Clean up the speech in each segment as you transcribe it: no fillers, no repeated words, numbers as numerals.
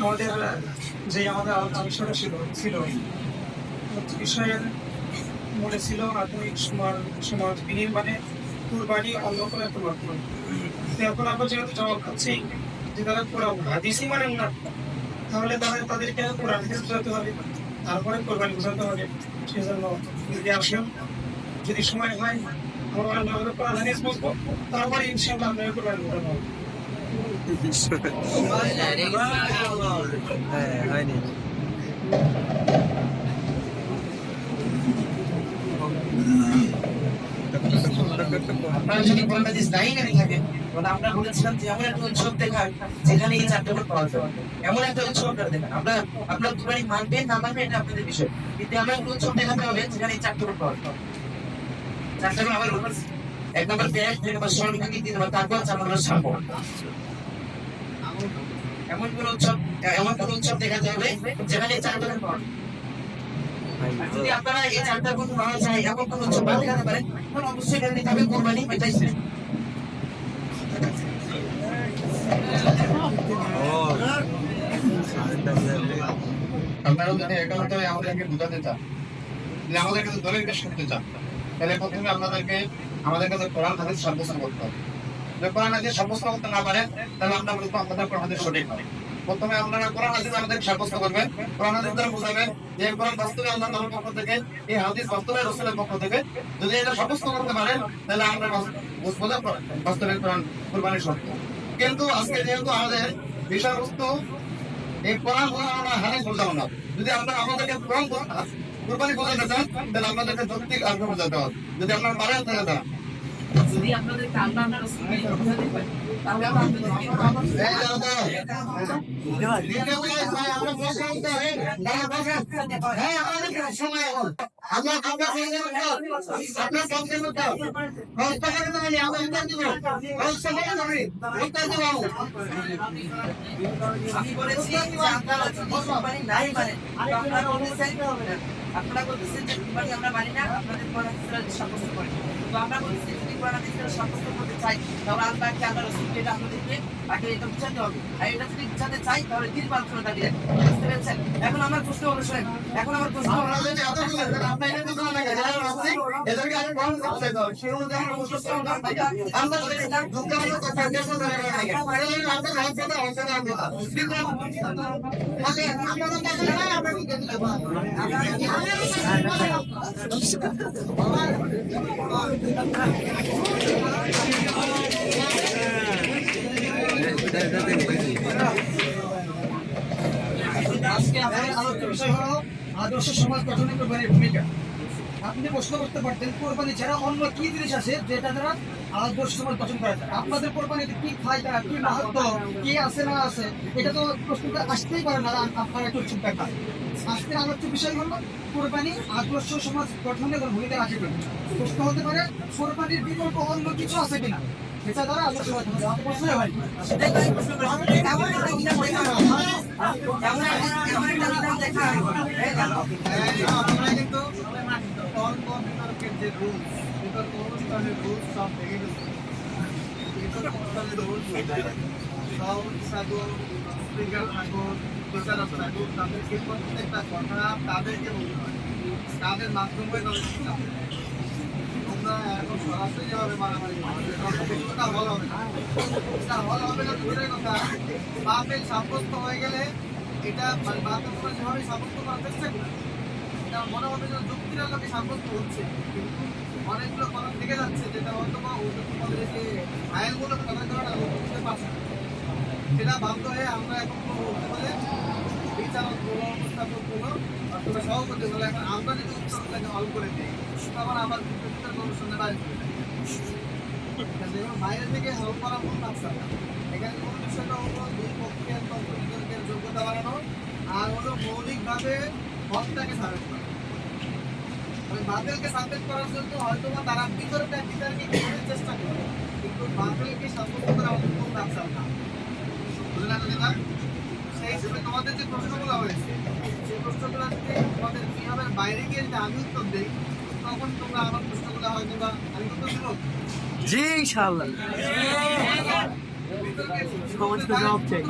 আমাদের যে আমাদের আলোচনা বিষয়টা ছিল বিষয়ের মনে ছিল আধুনিক সমাজ বিনির্মাণে কুরবানি অন্য কোনো একটা মাধ্যম। এখন আমরা যেহেতু জবাব খাচ্ছি যে তারা কোরআন হাদিসই মানেন না, তাহলে তাদেরকে কোরআন হাদিস বোঝাতে হবে, তারপরে কোরবানি বোঝাতে হবে। সেজন্য যদি আসেন, যদি সময় হয় আমরা কোরআন হাদিস বুঝবো, তারপরে ইনশাআল্লাহ আমরা কোরবানি বোঝাবো। হয়নি। আপনারা যদি কোরআন হাদিস নাই জেনে থাকেন, মানে আমরা বলেছিলাম যে এমন একটা উৎসব দেখান যেখানে এই চারটে গুণ পাওয়া যায়, এমন একটা উৎসব আপনারা দেখান। আপনারা কোরবানি মানবেন না মানবেন এটা আপনাদের বিষয়, কিন্তু এমন একটা উৎসব দেখাতে হবে যেখানে এই চারটে গুণ পাওয়া যায়। চারটে গুণ আবার বলছি, 1 নম্বর ত্যাগ, 2 নম্বর সহানুভূতি, 3 নম্বর তাকওয়া, 4 নম্বর সাম্য। এমন কোন উৎসব দেখাতে হবে যেখানে এই চারটে গুণ পাওয়া যায়। যদি আপনারা এই চারটা গুণ পাওয়া যায় এমন কোন উৎসব দেখাতে পারেন, তাহলে অবশ্যই এটা নিতে হবে কোরবানি, এটাই শ্রেষ্ঠ। আপনারা যদি একান্তরে আমাদেরকে বোঝাতে চান, যে আমাদের কাছে দলিল পেশ করতে চান, তাহলে প্রথমে আমাদের কাছে কোরআন হাদিস সাব্যস্ত করতে হবে। যদি কোরআন হাদিস সাব্যস্ত করতে না পারেন, তাহলে আমরা বলবো আপনাদের কোরআন হাদিস সঠিক নয়। প্রথমে আপনারা কোরআন হাদিস আমাদের সাব্যস্ত করবেন, কোরআন হাদিস দ্বারা বোঝাবেন যে কোরআন বাস্তবে আল্লাহ তাআলার পক্ষ থেকে, এই হাদিস বাস্তবে রাসূলের পক্ষ থেকে। যদি এটা সাব্যস্ত করতে পারেন, তাহলে আমরা বুঝবো যে বাস্তবে কোরআন কুরবানির সত্য। কিন্তু আজকে যেহেতু আমাদের বিষয়বস্তু এই কোরআন বোঝানো না, হাদিস বোঝানো না, যদি আপনারা আমাদেরকে কোরআন কুরবানি বোঝাতে চান, তাহলে আপনাদেরকে যৌক্তিক আগ্রহ বোঝাতে হবে। যদি আপনারা পারেন তাহলে তারা যদি আপনাদেরকে আল্লাহ আর রাসূলকে বোঝাতে পারেন, তাহলে আপনাদেরকে আমি বলেছি যে আপনারা যদি কোরবানি নাই মানেন, আপনারা বলতে চাইতে হবে না। আপনারা বলতেছেন যে কোরবানি আমরা মানি না, আপনাদের কোরআন হাদিস সাব্যস্ত করেন। তো আমরা বলছি যদি কোরআন হাদিস সাব্যস্ত করতে চাই, তাহলে আল্লাহকে আল্লাহ রাসূলকে এটা আপনাদেরকে আগে এটা বুঝাতে হবে। আর এটা যদি বুঝাতে চাই তাহলে দিন পাঁচশো দাঁড়িয়ে বুঝতে পেরেছেন। এখন আমার প্রশ্ন হলো, শোনেন, এখন আমার প্রশ্ন হলো, আজকে আমাদের আলোচ্য বিষয় হলো আদর্শ সমাজ গঠনে কোরবানির ভূমিকা। আপনি প্রশ্ন করতে পারতেন কোরবানি ছাড়া অন্য কি জিনিস আছে যেটা দ্বারা আদর্শ সমাজ গঠন করা যায়, আপনাদের কোরবানিতে কি ফায়দা, কি মাহাত্ম্য, কি আছে না আছে, এটা তো প্রশ্নটা আসতেই পারে না। আপনারা একটু চুপ থাকা। আজকের আলোচ্য বিষয় হলো কোরবানি আদর্শ সমাজ গঠনে ভূমিকা রাখে কিনা। প্রশ্ন হতে পারে কোরবানির বিকল্প অন্য কিছু আছে কিনা, এটা দ্বারা আদর্শ সমাজ প্রশ্নই হয়। আপনারা কিন্তু তর্ক বিতর্কের যে রুলস, বিতর্ক অনুষ্ঠানের রুলস সব ভেঙে গেছে। বিতর্ক অনুষ্ঠানের রুলস সব সাগর, স্পিকার ঠাকুর, বিচারক ঠাকুর, তাদেরকে প্রত্যেকটা কথা তাদেরকে বলতে হয়, তাদের মাধ্যমে তোমরা এখন সরাসরি যেভাবে মারামারি ওটা ভালো হবে না, এটা ভালো হবে না। দূরের কথা, বাপের সাব্যস্ত হয়ে গেলে এটা মানে বাপের করে যেভাবে সাব্যস্ত করার চেষ্টা করি, এটা মনে হবে যে যুক্তির আলোকে সাব্যস্ত হচ্ছে, কিন্তু অনেকগুলো কথা থেকে যাচ্ছে যেটা হয়তো বা ওদের যে আইনগুলো তাদের কারণে বুঝতে পারছে না। সেটা বাধ্য হয়ে আমরা এখন বলতে পারে বিচারক বলো, উপস্থাপক বলো, অথবা সভাপতি বলো, এখন আমরা যদি উত্তরটাকে অল করে দিই তখন আবার কমিশনের বাইরে চলে যায়। বাইরে থেকে হেল্প করা মূল মাত্রা এখানে মূল বিষয়টা হলো দুই পক্ষের বিতর্কের যোগ্যতা বাড়ানো, আর হলো মৌলিকভাবে হকটাকে সাবেত করা। বাতিলকে সাবেত করার জন্য হয়তো বা তারা বিতর্কে চেষ্টা করবে, কিন্তু বাতিলকে সাব্যস্ত করা আমাদের মূল মাত্রা না। বুঝলেন না? সেই হিসেবে তোমাদের যে প্রশ্নগুলো হয়েছে, সেই প্রশ্নগুলো যদি তোমাদের কিভাবে বাইরে গিয়ে যদি আমি উত্তর দিই, তখন তোমরা আমার প্রশ্নগুলো তাহলে হয়তো বা আমি তো দেবো। জি ইনশাআল্লাহ। সমাজ তো জবাব চাই।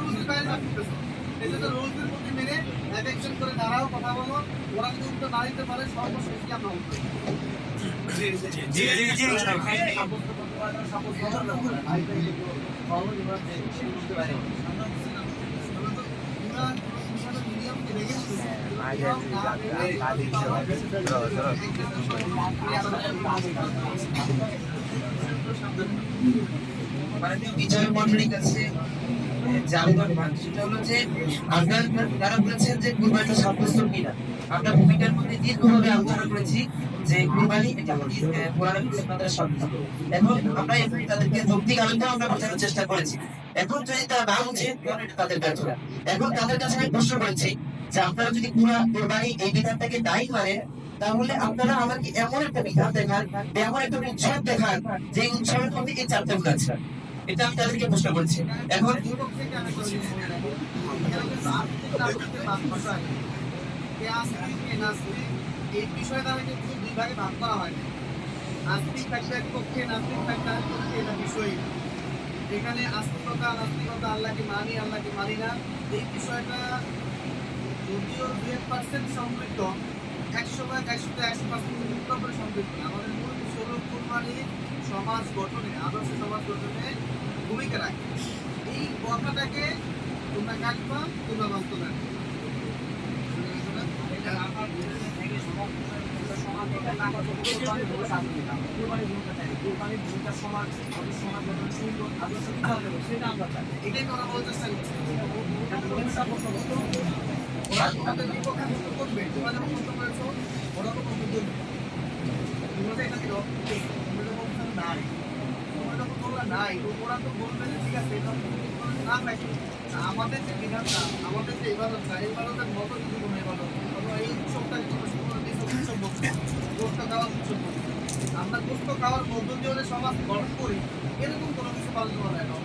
এই জন্য রুলসের মধ্যে মেনে অ্যাটেনশন করে দাঁড়াও, কথা বলো। ওরা যদি উত্তর না দিতে পারে সর্বশেষ কি আমরা উত্তর দেব। জি জি জি ইনশাআল্লাহ। মাননীয় বিচারক মণ্ডলীর কাছে যে আবেদন সেটা হলো যে আপনারা তারা বলেছেন যে কুরবানিটা সাব্যস্ত কিনা। আমরা ভূমিকার মধ্যে দীর্ঘভাবে আলোচনা করেছি যে কুরবানি এটা কোরআনের আপনাদের সাব্যস্ত। এখন আমরা তাদেরকে যৌক্তিক আলোচনা আমরা বোঝানোর চেষ্টা করেছি। এখন যদি তারা না বুঝে তখন এটা তাদের ব্যর্থতা। এখন তাদের কাছে আমি প্রশ্ন করেছি যে আপনারা যদি পুরো কোরবানি এই বিধানটাকে দায়ী মানেন তাহলে আপনারা আমাকে এমন একটা বিধান দেখান, এমন একটা উৎসব দেখান যে উৎসবের মধ্যে এই চারটা গুণ আছে। এটা আমি তাদেরকে প্রশ্ন করছি। এখন দুটো থেকে আমি বলি, এখানে কিন্তু আস্তিক নাস্তিকের ভাগ করা হয়। কে আস্তিক কে নাস্তিক এই বিষয়টা আমি কিন্তু দুই ভাগে ভাগ করা হয়। আস্তিক থাকবে এক পক্ষে, নাস্তিক থাকবে আরেক পক্ষে, এটা বিষয়। এখানে আস্তিকতা নাস্তিকতা আল্লাহকে মানি আল্লাহকে মানি না এই বিষয়টা যদিও 2% সম্পৃক্ত, 100% মুক্ত করে সম্পৃক্ত না। আমাদের মূল বিষয় হলো কুরবানি সমাজ গঠনে, আদর্শ সমাজ গঠনে ভূমিকা রাখে। এই কথাটাকে তোমরা কাটবা, তোমরা বাস্তব রাখবে। এটাই তোমরা বলতে চেষ্টা করছো। ওরা তোমাদের বিপক্ষে মুক্ত করবে, তোমরা যখন মুক্ত করেছো ওরা তো মুক্ত করবে। তোমরা তো এটা দিল, তোমরা যখন নাই, তোমরা যখন তোমরা নাই, তো ওরা তো বলবে যে ঠিক আছে এটা না থাকে। আমাদের যে বিধানটা, আমাদের যে ইবাদতটা, এই ইবাদতের মতো যদি কোনো ইবাদত, অথবা এই উৎসবটাকে তোমরা শুরু করে দিয়েছো উৎসব বলতে, গোস্ত খাওয়ার উৎসব বলতে। আমরা গোস্ত খাওয়ার মধ্য দিয়ে ওদের সমাজ গঠন করি, এরকম কোনো কিছু পালন করা যায় না।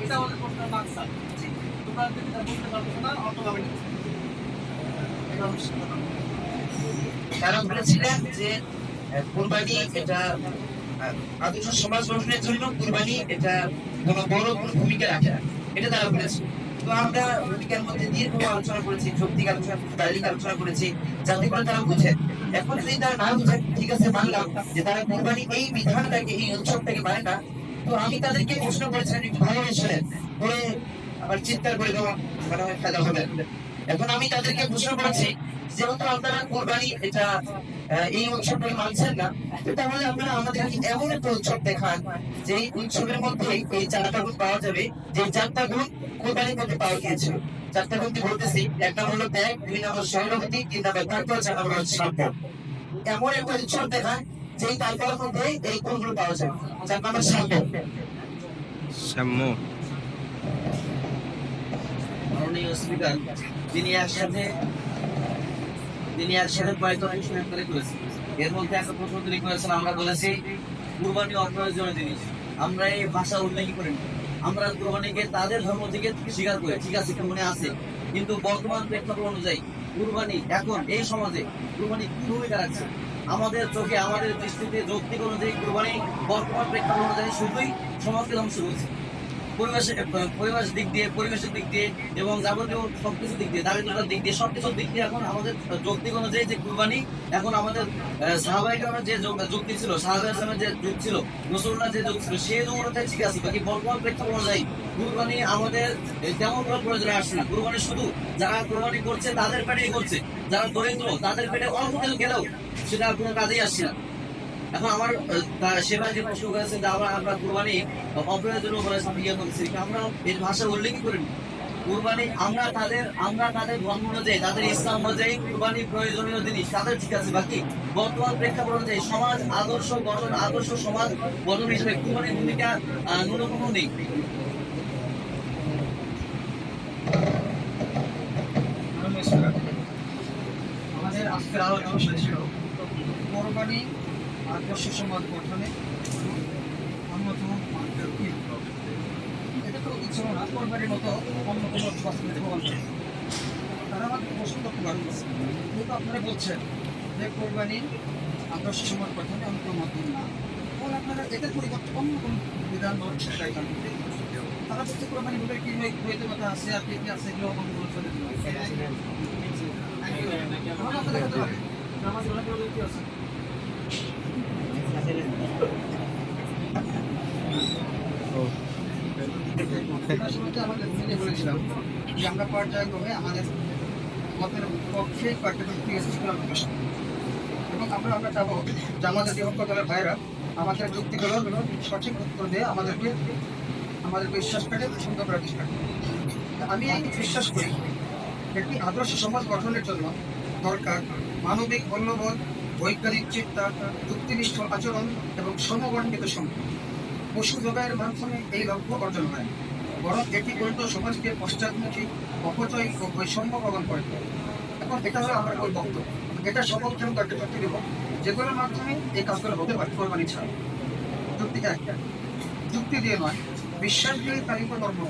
এটা আমাদের প্রশ্নের মাকসাদ। তোমরা যেটা বলতে পারছো না, অটোভাবে এটা হচ্ছে তারা বলেছিলেন যে কুরবানি এটা আদর্শ সমাজ গঠনের জন্য কুরবানি এটা কোনো বড় কোনো ভূমিকা রাখে না, এটা তারা বলেছে। তো আমরা ভূমিকার মধ্যে দীর্ঘ আলোচনা করেছি, যৌক্তিক আলোচনা, দালিলিক আলোচনা করেছি, যাতে করে তারা বুঝে। এখন যদি তারা না বুঝে, ঠিক আছে মানলাম যে তারা কুরবানি এই বিধানটাকে এই উৎসবটাকে মানে না। তো আমি তাদেরকে প্রশ্ন করেছিলাম একটু ভালোভাবে শোনেন, পরে আবার চিৎকার করে দেওয়া মানে হয় ফায়দা হবে। এখন আমি তাদেরকে প্রশ্ন করেছি যেহেতু আপনারা কোরবানি এটা এই উৎসবটাকে মানছেন না, তো তাহলে আপনারা আমাদেরকে এমন একটা উৎসব দেখান যে এই উৎসবের মধ্যে এই চারটা গুণ পাওয়া যাবে, যে চারটা গুণ কোরবানির মধ্যে পাওয়া গিয়েছিল। চারটা গুণ কি বলতেছি, এক নম্বর হলো ত্যাগ, দুই নম্বর সহানুভূতি, তিন নম্বর তাকওয়া, চার নম্বর হচ্ছে সাম্য। এমন একটা উৎসব দেখান যেই তাকওয়ার মধ্যে এই গুণগুলো পাওয়া যায়। চার নম্বর সাম্য। সাম্য। মাননীয় স্পিকার, তিনি একসাথে কয়েকটা প্রশ্ন উত্তর করেছেন। এর মধ্যে একটা প্রশ্ন তিনি করেছেন, আমরা বলেছি কুরবানি অপ্রয়োজনীয় জিনিস। আমরা এই ভাষা উল্লেখ করি না। আমরা কুরবানিকে তাদের ধর্ম থেকে স্বীকার করি, ঠিক আছে, মনে আছে। কিন্তু বর্তমান প্রেক্ষাপট অনুযায়ী কুরবানি এখন এই সমাজে কুরবানি কি ভূমিকা রাখছে? আমাদের চোখে, আমাদের দৃষ্টিতে যৌক্তিক অনুযায়ী কুরবানি বর্তমান প্রেক্ষাপট অনুযায়ী শুধুই সমাজকে ধ্বংস করছে। পরিবেশের দিক দিয়ে এবং যাবতীয় সবকিছু দিক দিয়ে, দারিদ্রতার দিক দিয়ে, সবকিছুর দিক দিয়ে এখন আমাদের যৌক্তিক অনুযায়ী যে কুরবানি, এখন আমাদের সাহাবায়ে কেরামের যে যুক্তি ছিল, সাহাবায়ে ইসলামের যে যুগ ছিল, রাসূলুল্লাহ যে যুগ ছিল, সেই যুগ অনুযায়ী ঠিক আছে। বাকি বর্তমান প্রেক্ষাপট অনুযায়ী কুরবানি আমাদের তেমন কোনো প্রয়োজন আসছে না। কুরবানি শুধু যারা কুরবানি করছে তাদের পেটেই করছে, যারা দরিদ্র তাদের পেটে অল্প কিছু গেলেও সেটা কোনো কাজেই আসছে না। এখন আমার সেবার যে প্রশ্ন করেছেন যে আমরা কুরবানি অপ্রয়োজনীয় বলে ইয়ে করছি, আমরা এর ভাষা উল্লেখ করিনি। কুরবানি আমরা তাদের ধর্ম অনুযায়ী, তাদের ইসলাম অনুযায়ী কুরবানি প্রয়োজনীয় জিনিস, তাদের ঠিক আছে। বাকি বর্তমান প্রেক্ষাপট অনুযায়ী সমাজ আদর্শ গঠন, আদর্শ সমাজ গঠন হিসেবে কুরবানির ভূমিকা ন্যূনতম নেই। আমাদের আজকের আলোচনা বিষয় ছিল কোরবানি আদর্শ সমাজ গঠনে অন্যতম মাধ্যম কি? এটা তো ইচ্ছে না কোরবানির মতো অন্য কোনো বাস্তবতা প্রমাণ করে। তারা আমাকে প্রশ্ন করতে পারেন, যেহেতু আপনারা বলছেন যে কোরবানি আদর্শ সমাজ গঠনে আমি কোনো মত দিই না। এবং আপনারা এদের পরিবর্তে অন্য কোনো বিধান বা সেটাই জানেন। তারা বলছে কোরবানি বলে কি হইতে কথা আছে আর কি কি আছে এগুলো বলে চলে দিল। আমাদের হতে পারে নামাজ পড়া কি আছে আমাদের মিলে বলেছিলাম যে আমরা পর্যায়ক্রমে আমাদের মতের পক্ষে কয়েকটা যুক্তি সৃষ্টি করার প্রশ্ন এবং আমরা চাবো যে আমাদের বিভক্ত দলের ভাইরা আমাদের যুক্তিগুলো সঠিক উত্তর দিয়ে আমাদেরকে বিশ্বাস করে সুন্দর করার চেষ্টা করে। আমি এই বিশ্বাস করি একটি আদর্শ সমাজ গঠনের জন্য দরকার মানবিক মূল্যবোধ, বৈজ্ঞানিক চিন্তা, যুক্তিনিষ্ঠ আচরণ এবং সমবর্ণিত সম্পদ। পশু জবাইয়ের মাধ্যমে এই লক্ষ্য অর্জন হয়, বরং এটি উল্টো সমাজকে পশ্চাৎমুখী, অপচয় ও বৈষম্য প্রদান করে। এখন এটা হলো আমার ওই বক্তব্য। এটা সপক্ষে আমি কয়েকটা যুক্তি দেব যেগুলোর মাধ্যমে এই কাজগুলো হতে পারে কোরবানি ছাড়া। যুক্তি একটা, যুক্তি দিয়ে নয়, বিশ্বাস দিয়ে তারিখ ধর্ম।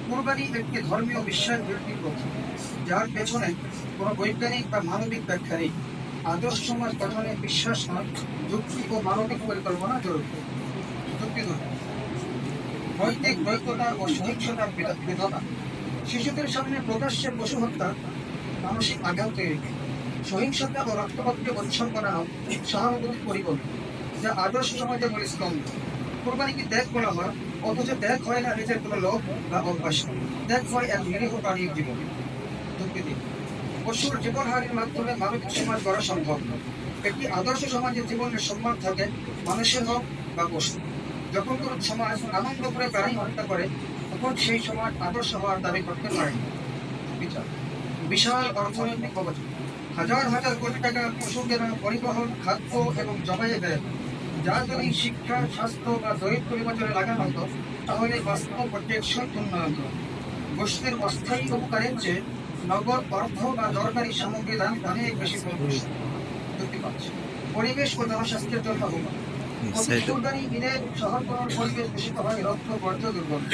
কোরবানি একটি ধর্মীয় বিশ্বাস ভিত্তিক পদ্ধতি যার পেছনে কোনো বৈজ্ঞানিক বা মানবিক ব্যাখ্যা নেই। আদর্শ সমাজ গঠনে বিশ্বাস নয়, যুক্তি ও মানবিক পরিকল্পনা জরুরি। যুক্তি দুই, নৈতিক নৈতিকতা ও সহিংসতার বিধতা। শিশুদের সামনে প্রকাশ্যে পশু হত্যা মানসিক আঘাত তৈরি, সহিংসতা ও রক্তপাতকে পরিচ্ছন্ন করা হয় সহানুভূতির পরিকল্পনা, যা আদর্শ সমাজের মূল স্তম্ভ। কোরবানিকে ত্যাগ বলা হয়, অথচ ত্যাগ হয় না নিজের কোনো লোভ বা অভ্যাস, ত্যাগ হয় এক নিরীহ প্রাণীর জীবন। যুক্তি দিন, পশুর জীবনহানির মাধ্যমে মানবিক সমাজ গড়া সম্ভব নয়। একটি আদর্শ সমাজের জীবনের সম্মান থাকে মানুষের হোক বা পশু। যখন কোনো সমাজ আনন্দ করে প্রাণী হত্যা করে তখন সেই সমাজ আদর্শ হওয়ার দাবি করতে পারে না। বিচার, বিশাল অর্থনৈতিক অবদান, হাজার হাজার কোটি টাকা পশু কেনা, পরিবহন, খাদ্য এবং জবাইয়ে দেয়। যা যদি শিক্ষা, স্বাস্থ্য বা দরিদ্র বিভাজনে লাগানো হতো তাহলে বাস্তব টেকসই উন্নয়ন হতো। গোষ্ঠীর অস্থায়ী উপকারের চেয়ে নগদ অর্থ বা দরকারি সামগ্রী দাম অনেক বেশি ফলপ্রসূ। যুক্তি পাচ্ছে, পরিবেশ ও জনস্বাস্থ্যের জন্য কোরবানি ঈদে শহরতলির পরিবেশ দূষিত হয়, রক্ত বর্জ্য দুর্গন্ধ।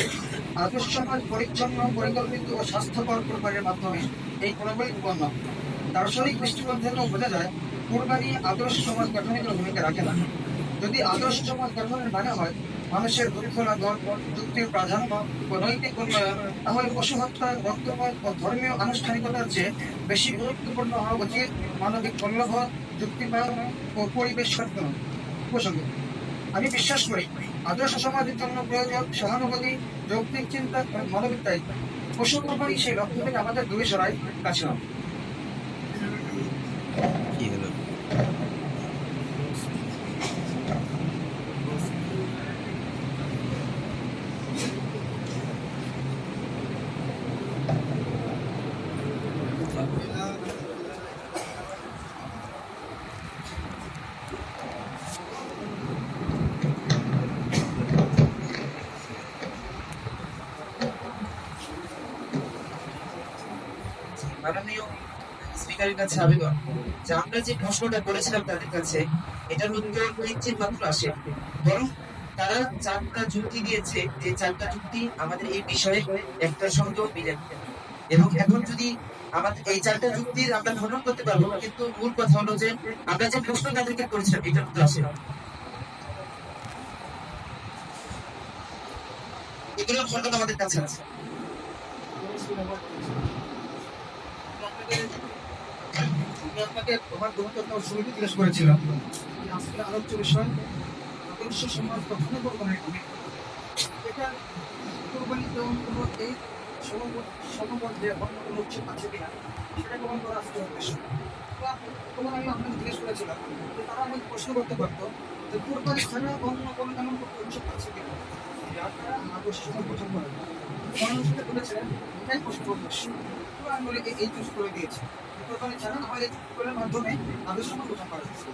আদর্শ সমাজ পরিচ্ছন্ন, পরিকল্পিত ও স্বাস্থ্যকর কোরবানির মাধ্যমে এই কোরবানি উৎপন্ন। দার্শনিক দৃষ্টিকোণ থেকেও বোঝা যায় কোরবানি আদর্শ সমাজ গঠনে কোনো ভূমিকা রাখে না। যদি আদর্শ সমাজ গঠনের মানে হয় মানুষের দুঃখ লাঘব, যুক্তির প্রাধান্য ও নৈতিক উন্নয়ন, তাহলে পশু হত্যা, রক্তপাত ও ধর্মীয় আনুষ্ঠানিকতার চেয়ে বেশি গুরুত্বপূর্ণ হওয়া উচিত মানবিক মূল্যবোধ, যুক্তিবাদ ও পরিবেশ সচেতন প্রসঙ্গে। আমি বিশ্বাস করি আদর্শ সমাজের জন্য প্রয়োজন সহানুভূতি, যৌক্তিক চিন্তা এবং মানবিক দায়িত্ব। পশু কোরবানি সেই লক্ষ্য থেকে আমাদের দূরে সরাই কাছে হবে। কি হলো? মাননীয় স্পিকারের কাছে আবেদন যে আমরা যে প্রশ্নটা করেছিলাম তাদের কাছে এটার উত্তর নিশ্চিত মাত্র আসে, বরং তারা 4টা যুক্তি দিয়েছে যে 4টা যুক্তি আমাদের এই বিষয়ে একটার সঙ্গেও মিলে। এবং এখন যদি আমাদের এই 4টা যুক্তির আমরা খনন করতে পারবো, কিন্তু মূল কথা হলো যে আমরা যে প্রশ্ন তাদেরকে করেছিলাম এটার উত্তর আসে। এগুলো খনন আমাদের কাছে আছে। আমি আপনাকে তোমার গুরুত্বপূর্ণ শুরুতে জিজ্ঞেস করেছিলাম আজকে আলোচ্য বিষয় আদর্শ সমাজ গঠনে কোরবানি। এটা কোরবানি যেমন কোনো এই সমবদ্ধে অন্য কোনো উৎসব আছে কিনা সেটা গ্রহণ করা আজকে উদ্দেশ্য। তোমার আমি আপনাকে জিজ্ঞেস করেছিলাম যে তারা আমাকে প্রশ্ন করতে পারতো যে কোরবানি ছাড়া অন্য কোনো এমন কোনো উৎসব আছে কিনা যার দ্বারা আদর্শ সমাজ গঠন করা যায়। মানুষ বলেছিলেন এটাই প্রশ্ন উদ্দেশ্য। আমি বলে এই চুজ করে দিয়েছি কোরবানি ছাড়া আমাদের কোরবানির মাধ্যমে আদর্শ সমাজ গঠন করা যাচ্ছে।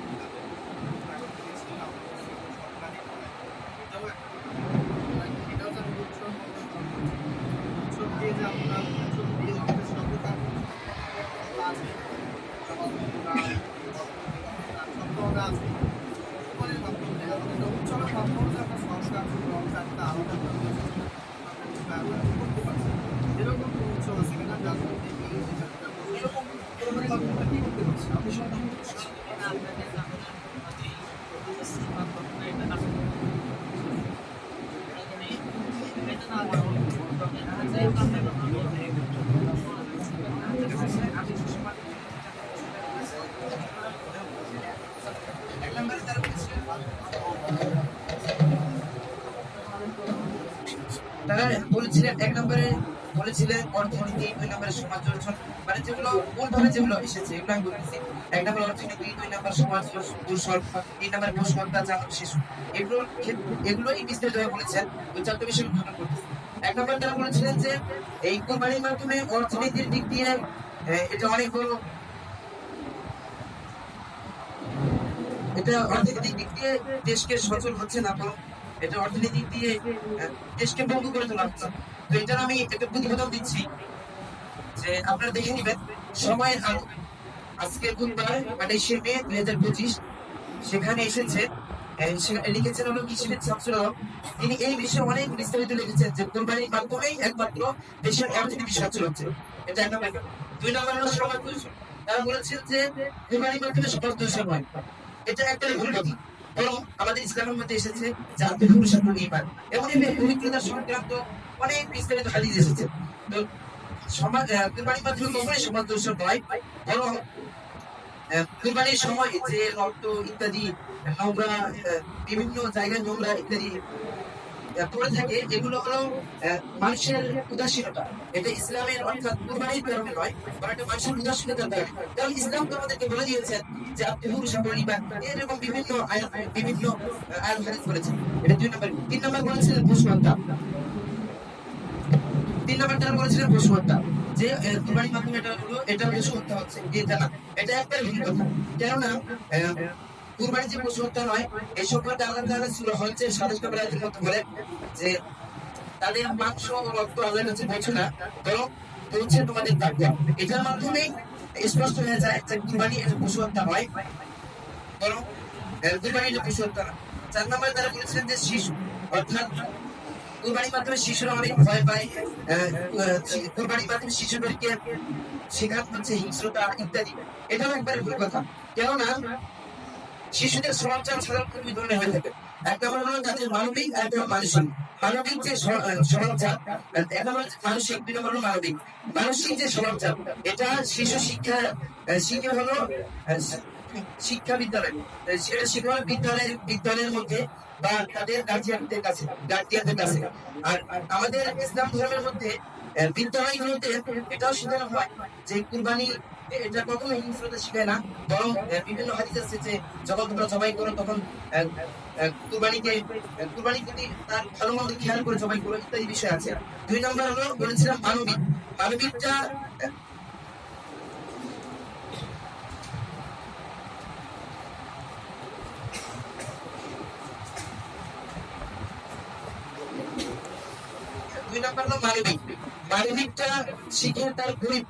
এরকম কোরবানির মাধ্যমে কি করতে পারছি আপনি সমাধান করতে পারছি। তারা বলেছিলেন 1 নম্বরে বলেছিলেন অর্থনীতি, 2 নম্বরে সমাজ দর্শন, মানে যেগুলো কোনভাবে যেগুলো এসেছে এগুলো আমি বলতেছি। 1 নম্বর অর্থনীতি, 2 নম্বর সমাজ দর্শন, 3 নম্বর বসুমতা জানব শিশু, এগুলোই বিস্তারিতভাবে বলেছেন। ওই 4টা বিষয় উল্লেখ করতেছি। 1 নম্বর তারা বলেছিলেন যে এই কোরবানির মাধ্যমে অর্থনীতির দিক দিয়ে এটা অনেক বড়, এটা অর্থনৈতিক দিক দিয়ে দেশকে সচল হচ্ছে না, বরং এটা অর্থনৈতিক দিয়ে দেশকে ভঙ্গ করে তোলা হচ্ছে। তো এটার আমি একটা প্রতিবেদন দিচ্ছি যে আপনারা দেখে নিবেন সময়ের আলো, আজকে বুধবার 28শে মে 2025, সেখানে এসেছে সেখানে লিখেছেন হলো কৃষিবিদ শামসুল আলম। তিনি এই বিষয়ে অনেক বিস্তারিত লিখেছেন যে কোরবানির মাধ্যমেই একমাত্র দেশের অর্থনীতি সচল হচ্ছে। এটা 1 নম্বর। 2 নম্বর হলো সমাজ দূষণ। তারা বলেছেন যে কোরবানির মাধ্যমে সমাজ দূষণ হয়, এটা একটা ভুল কথা। বরং আমাদের ইসলামের মধ্যে এসেছে যে আত্মীয় ঈমান, এমনই পবিত্রতা সংক্রান্ত অনেক বিস্তারিত হাদিস এসেছে। তো সমাজ কোরবানির মাধ্যমে কখনোই সমাজ দূষণ নয়, বরং কুরবানির সময় যে রক্ত ইত্যাদি নোংরা, বিভিন্ন জায়গায় নোংরা ইত্যাদি পড়ে থাকে, এগুলো হলো মানুষের উদাসীনতা। এটা ইসলামের অর্থাৎ কুরবানির কারণে নয়, বরং এটা মানুষের উদাসীনতার কারণে। কারণ ইসলাম তো আমাদেরকে বলে দিয়েছেন যে আপনি পুরুষা পরিবার, এরকম বিভিন্ন বিভিন্ন আয়াত হাদিস বলেছেন। এটা 2 নম্বর। 3 নম্বর বলেছিলেন পশুহত্যা। 3 নম্বর তারা বলেছিলেন পশুহত্যা, যে কুরবানির মাধ্যমে এটা পশু হত্যা হচ্ছে, এটা না, এটা একটা ভুল কথা। কেননা কুরবানি যে পশু হত্যা নয়, এই সম্পর্কে আল্লাহ তাআলা সূরা হজ্জের 27 নম্বর আয়াতের মধ্যে বলেন যে তাদের মাংস ও রক্ত আল্লাহর কাছে পৌঁছে না, বরং পৌঁছে তোমাদের তাকওয়া। এটার মাধ্যমে স্পষ্ট হয়ে যায় যে কুরবানি এটা পশু হত্যা নয়, বরং কুরবানি এটা পশু হত্যা না। 4 নম্বরে তারা বলেছিলেন যে শিশু, অর্থাৎ কুরবানির মাধ্যমে শিশুরা অনেক ভয় পায়, কুরবানির মাধ্যমে শিশুদেরকে শেখানো হচ্ছে হিংস্রতা ইত্যাদি, এটাও একবারে ভুল কথা। কেননা শিশুদের স্বভাবচার সাধারণত 2 ধরনের হয়ে থাকে। একটা হলো তাদের মানবিক, আর একটা হলো মানসিক। মানবিক যে স্বভাবচার, একটা হলো মানসিক, 2 নম্বর হলো মানবিক। মানসিক যে স্বভাবচার, এটা শিশু শিক্ষা হলো শিক্ষা বিদ্যালয়, সেটা শিক্ষা হলো বিদ্যালয়ের মধ্যে বা তাদের গার্জিয়ানদের কাছে। আর আমাদের ইসলাম ধর্মের মধ্যে বিদ্যালয়গুলোতে এটাও শেখানো হয় যে কুরবানি এটা কখনো হিংস্রতা শিখায় না, বরং বিভিন্ন হাদিস আছে যে যখন তোমরা জবাই করো তখন কুরবানির প্রতি তার ভালো মন্দ খেয়াল করে জবাই করো ইত্যাদি বিষয় আছে। 2 নম্বর হলো বলেছিলাম মানবিক। মানবিকটা মানবিকটা শিখে তার গরিব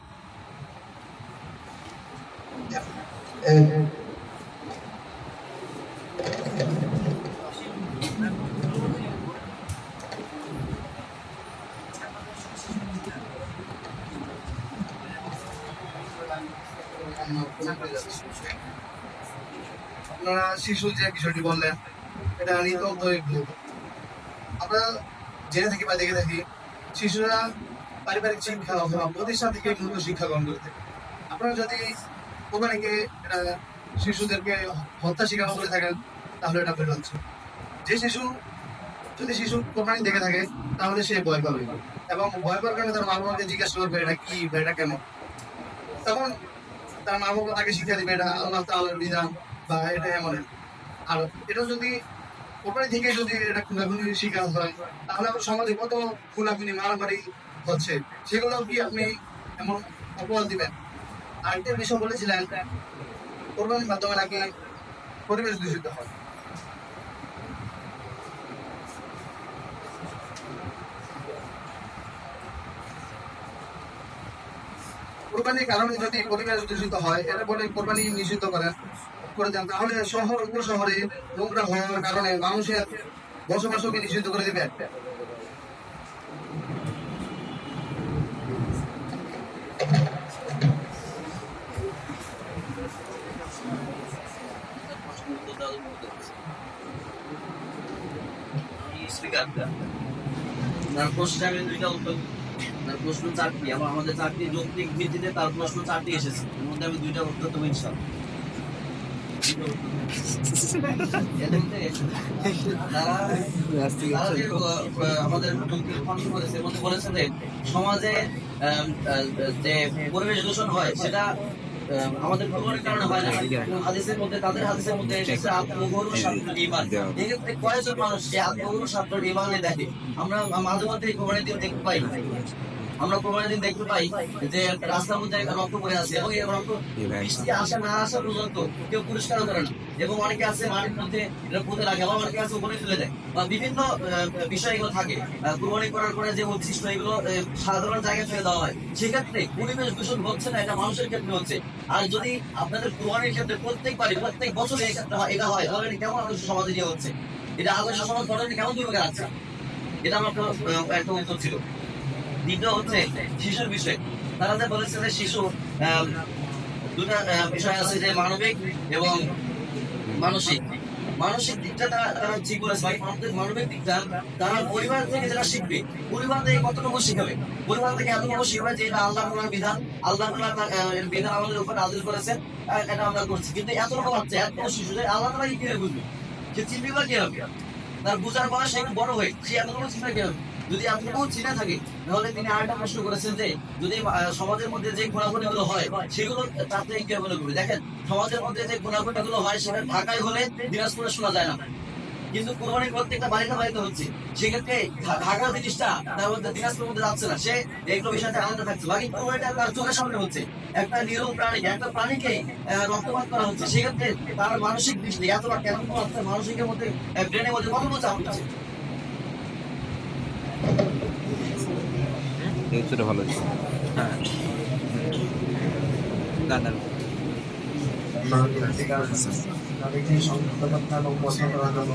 আপনারা শিশুর যে বিষয়টি বললেন, এটা নিতান্ত ভুল। আমরা জেনে থাকি বা দেখে থাকি শিশুরা পারিবারিক শিক্ষা অথবা প্রতিষ্ঠান থেকে মূলত শিক্ষা গ্রহণ করে থাকে। আপনারা যদি কোরবানিকে শিশুদেরকে হত্যা শিকার করে থাকেন, তাহলে এটা ভুল হচ্ছে। যদি শিশু কোরবানি দেখে থাকে, তাহলে সে ভয় পাবে, এবং ভয় পাওয়ার কারণে তার মা বাবাকে জিজ্ঞাসা করবে এটা কি, এটা কেন। তখন তার মা বাবা তাকে শিক্ষা দিবে এটা আল্লাহ তাআলার বিধান বা এটা এমন। আর এটা যদি কোরবানি থেকে যদি এটা খুনাখুনি শিকার হয়, তাহলে আমার সমাজে কত খুনাখুনি মারামারি হচ্ছে, সেগুলো কি আপনি এমন অপবাদ দিবেন? আরেকটা বিষয় বলেছিলেন কোরবানির মাধ্যমে নাকি পরিবেশ দূষিত হয়। কোরবানির কারণে যদি পরিবেশ দূষিত হয়, এটা বলে কোরবানি নিষিদ্ধ করে দেন, তাহলে শহর উপশহরে নোংরা হওয়ার কারণে মানুষের বসবাসকে নিষিদ্ধ করে দিবেন। তার প্রশ্নে আমি 2টা উত্তর, তার প্রশ্ন 4টি, আবার আমাদের 4টি যৌক্তিক ভিত্তিতে তার প্রশ্ন 4টি এসেছে, এর মধ্যে আমি 2টা উত্তর দেবো ইনশাআল্লাহ। এদের মধ্যে তারা যে আমাদের কণ্ঠ করেছে এর মধ্যে বলেছে যে সমাজে যে পরিবেশ দূষণ হয় সেটা আমাদের ভগবানের কারণে হয় না। হাদিসের মধ্যে তাদের হাদিসের মধ্যে এসেছে আত্মগৌরব শাস্ত্র ঈমান। এক্ষেত্রে কয়েকজন মানুষ যে আত্মগৌরব শাস্ত্র ঈমানে দেখে। আমরা মাঝে মধ্যে কোরবানির দিন দেখতে পাই, আমরা কোরবানির দিন দেখতে পাই যে রাস্তার মধ্যে রক্ত পড়ে আছে এবং এই রক্ত বৃষ্টি আসা না আসা পর্যন্ত কেউ পরিষ্কার করে না, এবং অনেকে আছে মাটির মধ্যে এটা পুঁতে লাগে, আবার অনেকে আছে উপরে ফেলে দেয়, বা বিভিন্ন বিষয় এগুলো থাকে। কোরবানি করার পরে যে উচ্ছিষ্ট এগুলো সাধারণ জায়গায় ফেলে দেওয়া হয়। সেক্ষেত্রে পরিবেশ দূষণ হচ্ছে না, এটা মানুষের ক্ষেত্রে হচ্ছে। আর যদি আপনাদের কোরবানির ক্ষেত্রে প্রত্যেক বছর এই ক্ষেত্রে এটা হয়, তাহলে এটা কেমন আদর্শ সমাজে নিয়ে হচ্ছে? এটা আদর্শ সমাজ গঠনে কেমন ভূমিকা রাখছে? এটা আমার একটা উত্তর ছিল। দ্বিতীয় হচ্ছে শিশুর বিষয়। তারা যে বলেছে যে শিশু দুটা বিষয় আছে, যে মানবিক এবং মানসিক। মানসিক দিকটা তারা ঠিক বলেছে ভাই। মানবিক দিকটা তারা পরিবার থেকে যেটা শিখবে, পরিবার থেকে কতটুকু শিখাবে, পরিবার থেকে এতটুকু শিখবে যে এটা আল্লাহ তাআলার বিধান, আল্লাহ তাআলা বিধান আমাদের উপর নাযিল করেছেন, এটা আমরা করছি। কিন্তু এতটুকু বাচ্চা, এতটুকু শিশু যে আল্লাহ তাআলা কি করে বুঝবে? সে চিনবে বা কি হবে? তার বুঝার বয়স একটু বড় হয়ে সে এতটুকু চিন্তা কি হবে? যদি এতটুকু চিনে থাকে, তাহলে তিনি আরেকটা প্রশ্ন করেছেন যে যদি সমাজের মধ্যে যে গুণাগুণ গুলো হয় সেগুলো তার থেকে কি মনে করবে? দেখেন, সমাজের মধ্যে যে গুণাগুণ গুলো হয় সেটা ঢাকায় হলে দিনাজপুরে শোনা যায় না, কিন্তু কোরবানির প্রত্যেকটা বাড়িতে হচ্ছে। সেক্ষেত্রে ঢাকার জিনিসটা তার মধ্যে দিনাজপুরের মধ্যে যাচ্ছে না, সে এইগুলো বিষয়টা আলাদা থাকছে। বাকি কোরবানিটা তার চোখের সামনে হচ্ছে, একটা নিরীহ প্রাণী, একটা প্রাণীকে রক্তপাত করা হচ্ছে। সেক্ষেত্রে তার মানসিক দৃষ্টি এতটা কেন হচ্ছে, মানসিকের মধ্যে ব্রেনের মধ্যে কত চাপ হচ্ছে। এটা ভালো হয়েছে। হ্যাঁ দাদা তাদেরকে সংযুক্ততা এবং বসা করার জন্য